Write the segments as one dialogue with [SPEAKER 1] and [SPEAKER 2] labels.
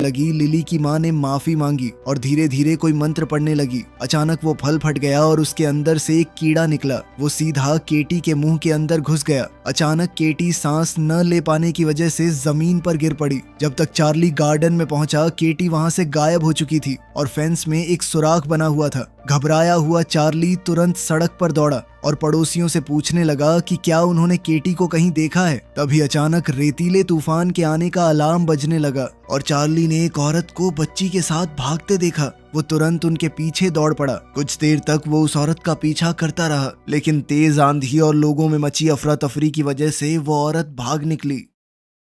[SPEAKER 1] लगी। लिली की माँ ने माफी मांगी और धीरे धीरे कोई मंत्र पढ़ने लगी। अचानक वो फल फट गया और उसके अंदर से एक कीड़ा निकला। वो सीधा केटी के मुंह के अंदर घुस गया। अचानक केटी सांस न ले पाने की वजह से जमीन पर गिर पड़ी। जब तक चार्ली गार्डन में पहुंचा, केटी वहां से गायब हो चुकी थी और फेंस में एक सुराख बना हुआ था। घबराया हुआ चार्ली तुरंत सड़क पर दौड़ा और पड़ोसियों से पूछने लगा कि क्या उन्होंने केटी को कहीं देखा है। तभी अचानक रेतीले तूफान के आने का अलार्म बजने लगा और चार्ली ने एक औरत को बच्ची के साथ भागते देखा। वो तुरंत उनके पीछे दौड़ पड़ा। कुछ देर तक वो उस औरत का पीछा करता रहा, लेकिन तेज आंधी और लोगों में मची अफरा तफरी की वजह से वो औरत भाग निकली।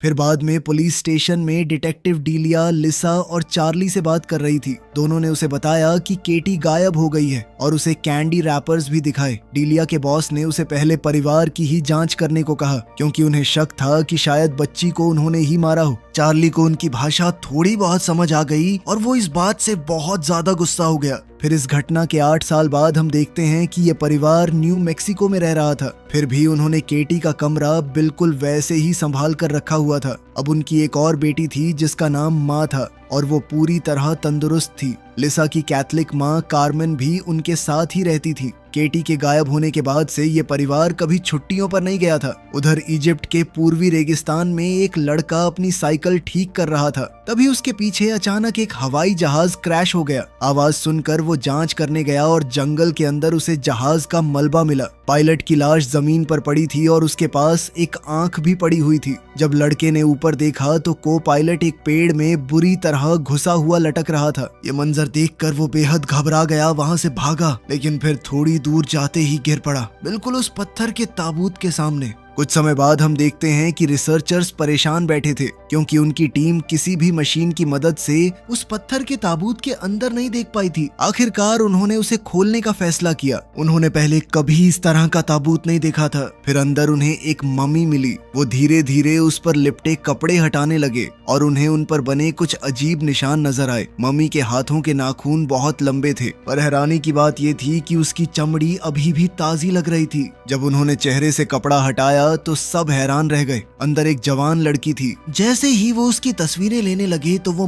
[SPEAKER 1] फिर बाद में पुलिस स्टेशन में डिटेक्टिव डीलिया लिसा और चार्ली से बात कर रही थी। दोनों ने उसे बताया कि केटी गायब हो गई है और उसे कैंडी रैपर्स भी दिखाए। डीलिया के बॉस ने उसे पहले परिवार की ही जांच करने को कहा, क्योंकि उन्हें शक था कि शायद बच्ची को उन्होंने ही मारा हो। चार्ली को उनकी भाषा थोड़ी बहुत समझ आ गई और वो इस बात से बहुत ज्यादा गुस्सा हो गया। फिर इस घटना के 8 साल बाद हम देखते हैं कि ये परिवार न्यू मैक्सिको में रह रहा था। फिर भी उन्होंने केटी का कमरा बिल्कुल वैसे ही संभाल कर रखा हुआ था। अब उनकी एक और बेटी थी जिसका नाम माँ था और वो पूरी तरह तंदुरुस्त थी। लिसा की कैथलिक माँ कार्मेन भी उनके साथ ही रहती थी। केटी के गायब होने के बाद से ये परिवार कभी छुट्टियों पर नहीं गया था। उधर इजिप्ट के पूर्वी रेगिस्तान में एक लड़का अपनी साइकिल ठीक कर रहा था। तभी उसके पीछे अचानक एक हवाई जहाज क्रैश हो गया। आवाज सुनकर वो जांच करने गया और जंगल के अंदर उसे जहाज का मलबा मिला। पायलट की लाश जमीन पर पड़ी थी और उसके पास एक आंख भी पड़ी हुई थी। जब लड़के ने ऊपर देखा तो को पायलट एक पेड़ में बुरी तरह घुसा हुआ लटक रहा था। ये मंजर देखकर वो बेहद घबरा गया, वहां से भागा, लेकिन फिर थोड़ी दूर जाते ही गिर पड़ा, बिल्कुल उस पत्थर के ताबूत के सामने। कुछ समय बाद हम देखते हैं कि रिसर्चर्स परेशान बैठे थे, क्योंकि उनकी टीम किसी भी मशीन की मदद से उस पत्थर के ताबूत के अंदर नहीं देख पाई थी। आखिरकार उन्होंने उसे खोलने का फैसला किया। उन्होंने पहले कभी इस तरह का ताबूत नहीं देखा था। फिर अंदर उन्हें एक मम्मी मिली। वो धीरे धीरे उस पर लिपटे कपड़े हटाने लगे और उन्हें उन पर बने कुछ अजीब निशान नजर आए। मम्मी के हाथों के नाखून बहुत लंबे थे, पर हैरानी की बात ये थी कि उसकी चमड़ी अभी भी ताजी लग रही थी। जब उन्होंने चेहरे से कपड़ा हटाया तो सब हैरान रह गए। अंदर एक जवान लड़की थी। जैसे ही वो उसकी तस्वीरें लेने लगे तो वो